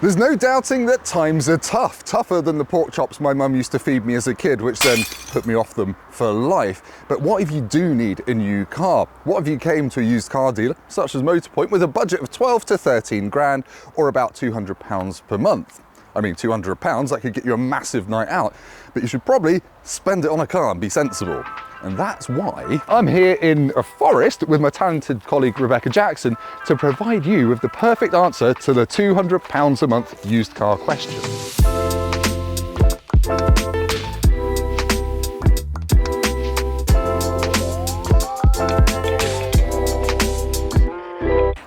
There's no doubting that times are tough, tougher than the pork chops my mum used to feed me as a kid, which then put me off them for life. But what if you do need a new car? What if you came to a used car dealer, such as Motorpoint, with a budget of 12 to 13 grand, or about £200 per month? I mean, £200, that could get you a massive night out, but you should probably spend it on a car and be sensible. And that's why I'm here in a forest with my talented colleague Rebecca Jackson to provide you with the perfect answer to the £200 a month used car question.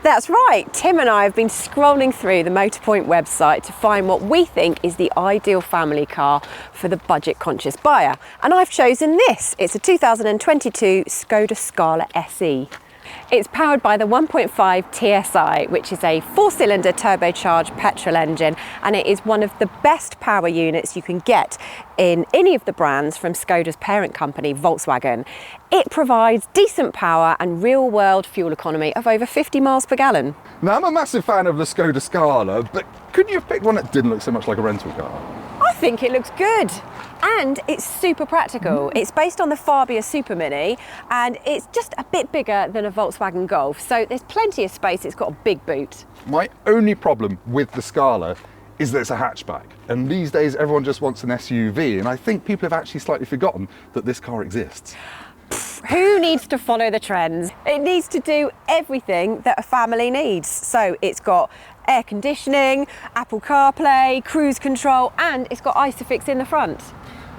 That's right, Tim and I have been scrolling through the Motorpoint website to find what we think is the ideal family car for the budget-conscious buyer. And I've chosen this. It's a 2022 Skoda Scala SE. It's powered by the 1.5 TSI, which is a 4-cylinder turbocharged petrol engine, and it is one of the best power units you can get in any of the brands from Skoda's parent company, Volkswagen. It provides decent power and real-world fuel economy of over 50 miles per gallon. Now, I'm a massive fan of the Skoda Scala, but couldn't you have picked one that didn't look so much like a rental car? I think it looks good. And it's super practical. It's based on the Fabia Super Mini, and it's just a bit bigger than a Volkswagen Golf, so there's plenty of space. It's got a big boot. My only problem with the Scala is that it's a hatchback, and these days everyone just wants an SUV, and I think people have actually slightly forgotten that this car exists. Who needs to follow the trends? It needs to do everything that a family needs. So it's got air conditioning, Apple CarPlay, cruise control, and it's got ISOFIX in the front.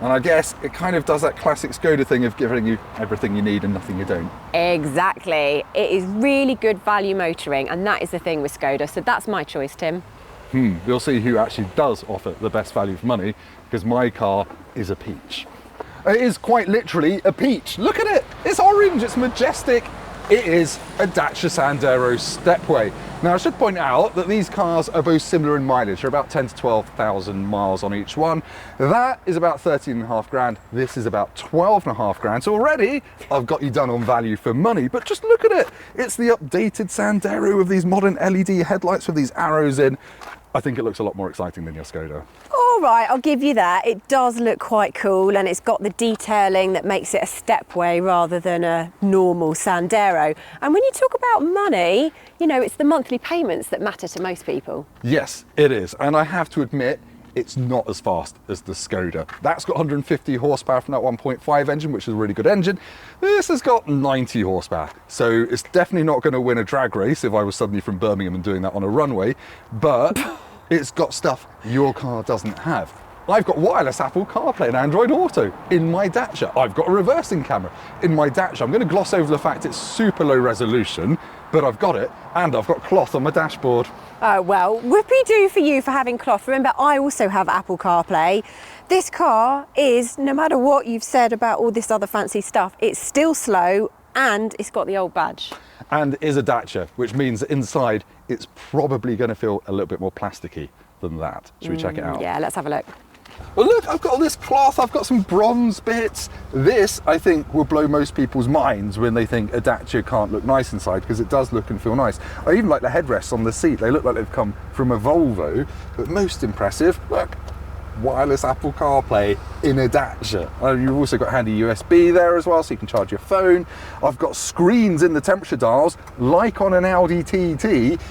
And I guess it kind of does that classic Skoda thing of giving you everything you need and nothing you don't. Exactly. It is really good value motoring, and that is the thing with Skoda. So that's my choice, Tim. We'll see who actually does offer the best value for money, because my car is a peach. It is quite literally a peach. Look at it. It's orange. It's majestic. It is a Dacia Sandero Stepway. Now, I should point out that these cars are both similar in mileage. They're about 10 to 12,000 miles on each one. That is about 13.5 grand. This is about 12.5 grand. So already I've got you done on value for money, but just look at it. It's the updated Sandero with these modern LED headlights with these arrows in. I think it looks a lot more exciting than your Skoda. All right, I'll give you that. It does look quite cool, and it's got the detailing that makes it a Stepway rather than a normal Sandero. And when you talk about money, you know, it's the monthly payments that matter to most people. Yes, it is. And I have to admit, it's not as fast as the Skoda. That's got 150 horsepower from that 1.5 engine, which is a really good engine. This has got 90 horsepower. So it's definitely not going to win a drag race if I was suddenly from Birmingham and doing that on a runway, but it's got stuff your car doesn't have. I've got wireless Apple CarPlay and Android Auto in my Dacia. I've got a reversing camera in my Dacia. I'm going to gloss over the fact it's super low resolution, but I've got it, and I've got cloth on my dashboard. Oh, well, whoopee-doo for you for having cloth. Remember, I also have Apple CarPlay. This car is, no matter what you've said about all this other fancy stuff, it's still slow, and it's got the old badge. And is a Dacia, which means that inside it's probably going to feel a little bit more plasticky than that. Should we check it out? Yeah, let's have a look. Well, look, I've got all this cloth, I've got some bronze bits. This, I think, will blow most people's minds when they think a Dacia can't look nice inside, because it does look and feel nice. I even like the headrests on the seat. They look like they've come from a Volvo, but most impressive, look, wireless Apple CarPlay in a Dacia. You've also got handy USB there as well, so you can charge your phone. I've got screens in the temperature dials, like on an Audi TT,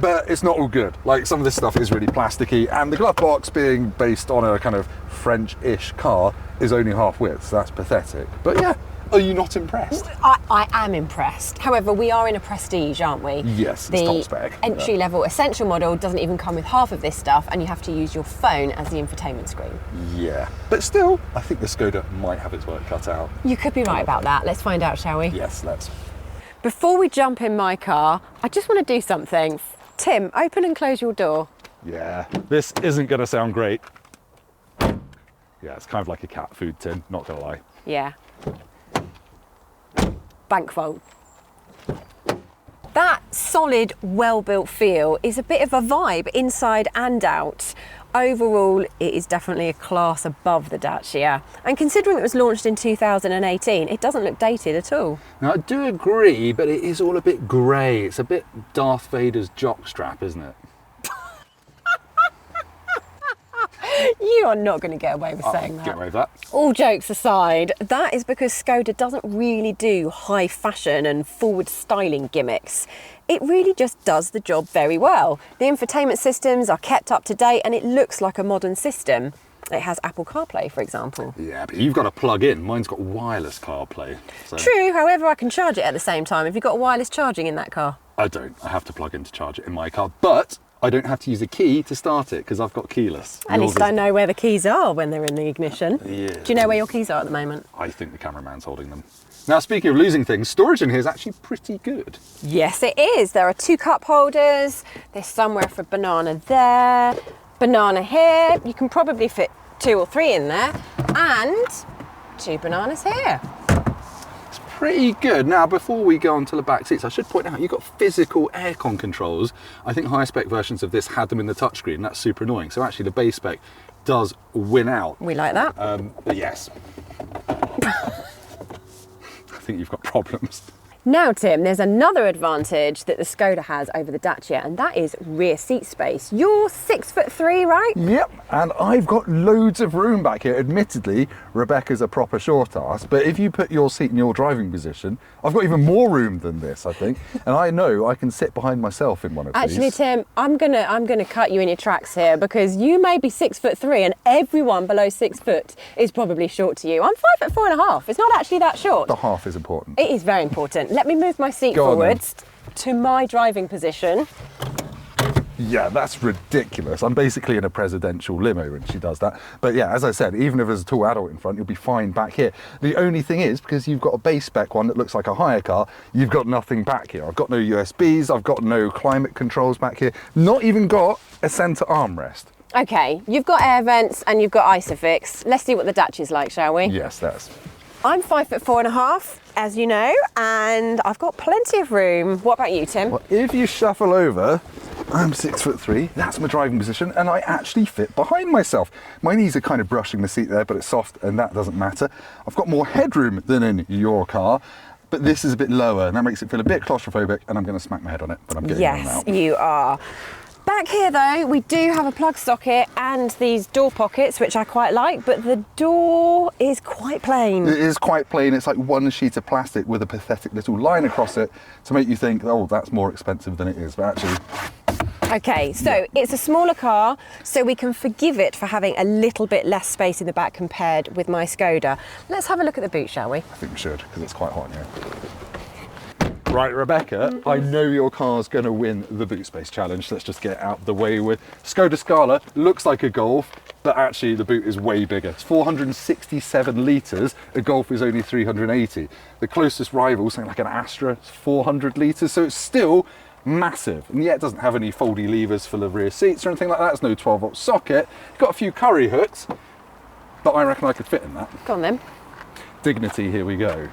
but it's not all good. Like, some of this stuff is really plasticky, and the glove box, being based on a kind of French-ish car, is only half width, so that's pathetic. But yeah, are you not impressed? I am impressed. However, we are in a Prestige, aren't we? Yes, it's top spec. The entry-level essential model doesn't even come with half of this stuff, and you have to use your phone as the infotainment screen. Yeah, but still, I think the Skoda might have its work cut out. You could be right about that. Let's find out, shall we? Yes, let's. Before we jump in my car, I just want to do something. Tim, open and close your door. Yeah, this isn't going to sound great. Yeah, it's kind of like a cat food tin, not going to lie. Yeah. Bank vault. That solid, well-built feel is a bit of a vibe inside and out. Overall, it is definitely a class above the Dacia. And considering it was launched in 2018, it doesn't look dated at all. Now, I do agree, but it is all a bit grey. It's a bit Darth Vader's jockstrap, isn't it? You're not going to get away with saying that. Get away with that. All jokes aside, that is because Skoda doesn't really do high fashion and forward styling gimmicks. It really just does the job very well. The infotainment systems are kept up to date and it looks like a modern system. It has Apple CarPlay, for example. Yeah, but you've got to plug in. Mine's got wireless CarPlay. So. True, however, I can charge it at the same time. Have you got wireless charging in that car? I don't. I have to plug in to charge it in my car, but I don't have to use a key to start it because I've got keyless. At least I know where the keys are when they're in the ignition. Yeah. Do you know where your keys are at the moment? I think the cameraman's holding them. Now, speaking of losing things, storage in here is actually pretty good. Yes, it is. There are 2 cup holders. There's somewhere for banana there, banana here. You can probably fit 2 or 3 in there, and 2 bananas here. It's pretty good. Now, before we go on to the back seats, I should point out you've got physical aircon controls. I think higher spec versions of this had them in the touchscreen. That's super annoying. So actually the base spec does win out. We like that. But yes. I think you've got problems. Now, Tim, there's another advantage that the Skoda has over the Dacia, and that is rear seat space. You're 6'3", right? Yep, and I've got loads of room back here. Admittedly, Rebecca's a proper short ass, but if you put your seat in your driving position, I've got even more room than this, I think. And I know I can sit behind myself in one of these. Actually, Tim, I'm gonna cut you in your tracks here because you may be 6'3", and everyone below 6 foot is probably short to you. I'm 5'4.5". It's not actually that short. The half is important. It is very important. Let me move my seat forwards to my driving position. Yeah, that's ridiculous. I'm basically in a presidential limo when she does that. But yeah, as I said, even if there's a tall adult in front, you'll be fine back here. The only thing is, because you've got a base spec one that looks like a hire car, you've got nothing back here. I've got no USBs, I've got no climate controls back here, not even got a centre armrest. Okay, you've got air vents and you've got Isofix. Let's see what the Dacia's like, shall we? Yes, that's... I'm 5'4.5", as you know, and I've got plenty of room. What about you, Tim? Well, if you shuffle over, I'm 6'3", that's my driving position, and I actually fit behind myself. My knees are kind of brushing the seat there, but it's soft and that doesn't matter. I've got more headroom than in your car, but this is a bit lower, and that makes it feel a bit claustrophobic, and I'm going to smack my head on it, but I'm getting on now. Yes, you are. Back here though, we do have a plug socket and these door pockets, which I quite like, but the door is quite plain. It is quite plain. It's like one sheet of plastic with a pathetic little line across it to make you think, oh, that's more expensive than it is, but actually... Okay, so it's a smaller car, so we can forgive it for having a little bit less space in the back compared with my Skoda. Let's have a look at the boot, shall we? I think we should, because it's quite hot in here. Right, Rebecca, I know your car's going to win the boot space challenge. Let's just get out the way with Skoda Scala. Looks like a Golf, but actually the boot is way bigger. It's 467 litres. A Golf is only 380. The closest rival, something like an Astra, is 400 litres, so it's still massive. And yet it doesn't have any foldy levers for the rear seats or anything like that. There's no 12-volt socket. It's got a few curry hooks, but I reckon I could fit in that. Go on then. Dignity, here we go.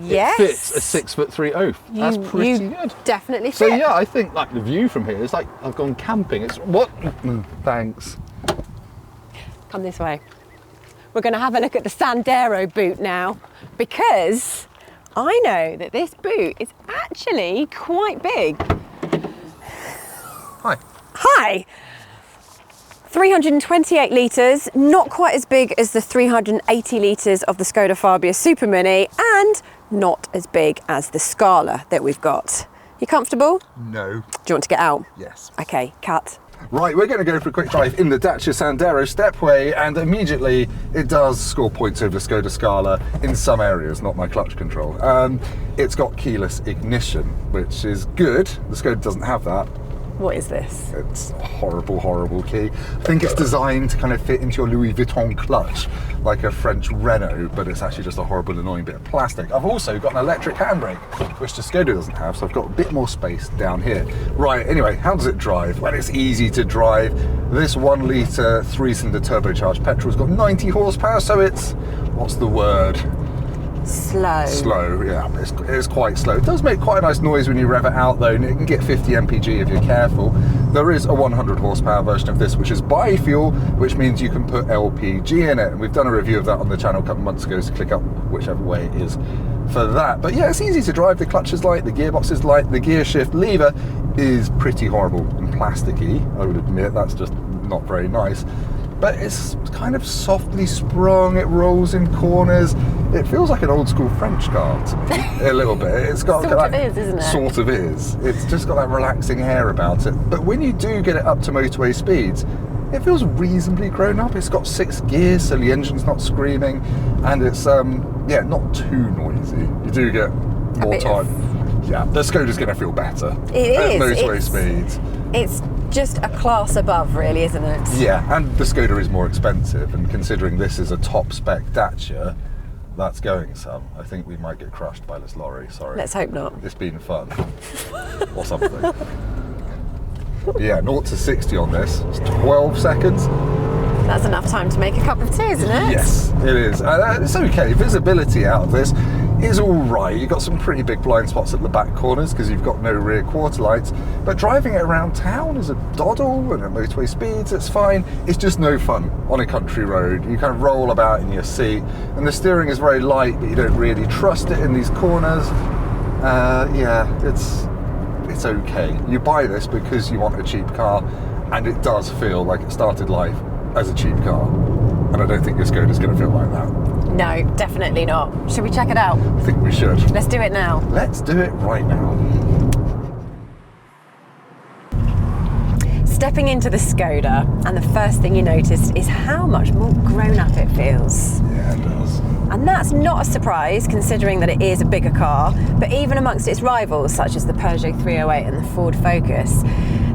Yes. It fits a 6'3" oaf. That's pretty good. Definitely fit. So yeah, I think like the view from here is like I've gone camping. It's what? Thanks. Come this way. We're going to have a look at the Sandero boot now, because I know that this boot is actually quite big. Hi. Hi. 328 litres, not quite as big as the 380 litres of the Skoda Fabia Super Mini, and not as big as the Scala that we've got. You comfortable? No. Do you want to get out? Yes. Okay, cut. Right, we're going to go for a quick drive in the Dacia Sandero Stepway, and immediately it does score points over the Skoda Scala in some areas, not my clutch control. It's got keyless ignition, which is good. The Skoda doesn't have that. What is this? It's a horrible, horrible key. I think it's designed to kind of fit into your Louis Vuitton clutch, like a French Renault, but it's actually just a horrible, annoying bit of plastic. I've also got an electric handbrake, which the Skoda doesn't have, so I've got a bit more space down here. Right, anyway, how does it drive? Well, it's easy to drive. This 1 litre 3-cylinder turbocharged petrol's got 90 horsepower, so it's, what's the word? Slow. Slow, yeah, it's quite slow. It does make quite a nice noise when you rev it out though, and it can get 50 mpg if you're careful. There is a 100 horsepower version of this, which is bi-fuel, which means you can put LPG in it, and we've done a review of that on the channel a couple months ago, so click up whichever way it is for that. But yeah, it's easy to drive. The clutch is light, the gearbox is light, the gear shift lever is pretty horrible and plasticky, I would admit. That's just not very nice. But it's kind of softly sprung, it rolls in corners. It feels like an old school French car to me, a little bit. It's got Sort of is, isn't it? Sort of is. It's just got that relaxing air about it. But when you do get it up to motorway speeds, it feels reasonably grown up. It's got 6 gears, so the engine's not screaming, and it's not too noisy. You do get more time. Yeah, the Skoda's going to feel better. It at is. Motorway speeds. It's just a class above, really, isn't it? Yeah, and the Skoda is more expensive, and considering this is a top-spec Dacia, that's going some. I think we might get crushed by this lorry, sorry. Let's hope not. It's been fun. Or something. But yeah, 0 to 60 on this, it's 12 seconds. That's enough time to make a cup of tea, isn't it? Yes, it is. It's okay, visibility out of this is all right. You've got some pretty big blind spots at the back corners because you've got no rear quarter lights, but driving it around town is a doddle, and at motorway speeds it's fine. It's just no fun on a country road. You kind of roll about in your seat, and the steering is very light, but you don't really trust it in these corners. It's okay. You buy this because you want a cheap car, and it does feel like it started life as a cheap car, and I don't think this Skoda's going to feel like that. No, definitely not. Should we check it out? I think we should. Let's do it now. Let's do it right now. Stepping into the Skoda, and the first thing you notice is how much more grown up it feels. Yeah, it does. And that's not a surprise considering that it is a bigger car, but even amongst its rivals such as the Peugeot 308 and the Ford Focus,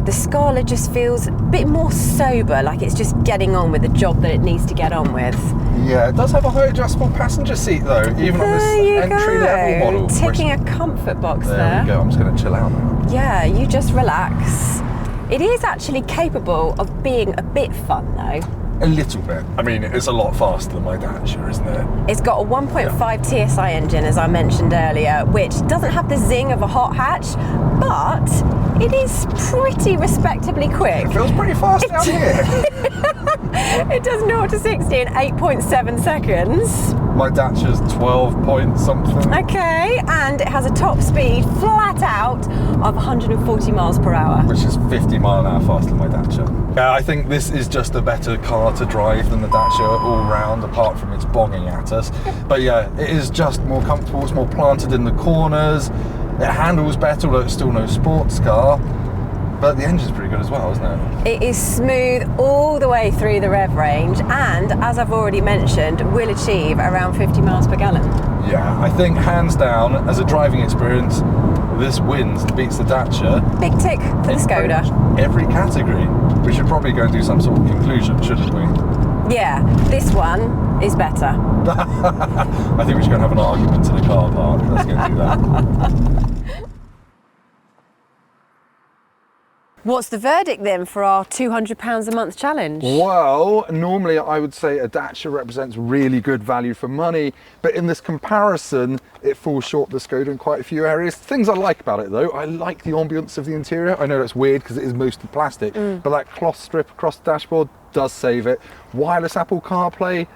the Scala just feels a bit more sober, like it's just getting on with the job that it needs to get on with. Yeah, it does have a high adjustable passenger seat though, even on this entry-level model. Ticking a comfort box there. There we go, I'm just going to chill out now. Yeah, you just relax. It is actually capable of being a bit fun though. A little bit. I mean, it's a lot faster than my Dacia, isn't it? It's got a 1.5 TSI engine, as I mentioned earlier, which doesn't have the zing of a hot hatch, but it is pretty respectably quick. It feels pretty fast down here. It does 0 to 60 in 8.7 seconds. My Dacia's 12 point something. Okay, and it has a top speed flat out of 140 miles per hour. Which is 50 mile an hour faster than my Dacia. Yeah, I think this is just a better car to drive than the Dacia all round, apart from its bonging at us. But yeah, it is just more comfortable, it's more planted in the corners, it handles better, although it's still no sports car. But the engine's pretty good as well, isn't it? It is smooth all the way through the rev range, and as I've already mentioned, will achieve around 50 miles per gallon. Yeah, I think hands down, as a driving experience, this wins and beats the Dacia. Big tick for the Skoda. Every category. We should probably go and do some sort of conclusion, shouldn't we? Yeah, this one is better. I think we should go and have an argument in the car park. Let's go and do that. What's the verdict then for our £200 a month challenge? Well, normally I would say a Dacia represents really good value for money, but in this comparison, it falls short of the Skoda in quite a few areas. Things I like about it though, I like the ambience of the interior. I know that's weird because it is mostly plastic, but that cloth strip across the dashboard does save it. Wireless Apple CarPlay,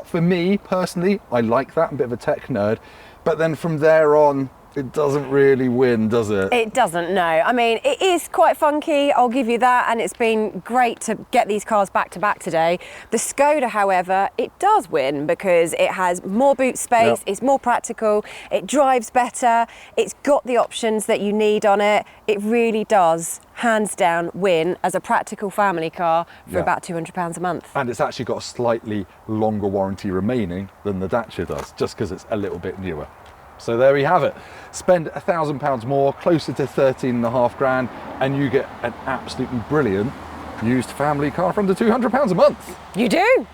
for me personally, I like that. I'm a bit of a tech nerd, but then from there on, it doesn't really win, does it? It doesn't, no. I mean, it is quite funky, I'll give you that, and it's been great to get these cars back to back today. The Skoda, however, it does win because it has more boot space, it's more practical, it drives better, it's got the options that you need on it. It really does, hands down, win as a practical family car for about £200 a month. And it's actually got a slightly longer warranty remaining than the Dacia does, just because it's a little bit newer. So there we have it. Spend £1,000 more, closer to 13.5 grand, and you get an absolutely brilliant used family car for under £200 a month. You do.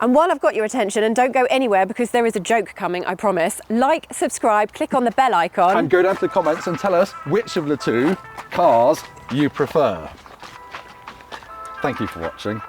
And while I've got your attention, and don't go anywhere because there is a joke coming, I promise, like, subscribe, click on the bell icon. And go down to the comments and tell us which of the two cars you prefer. Thank you for watching.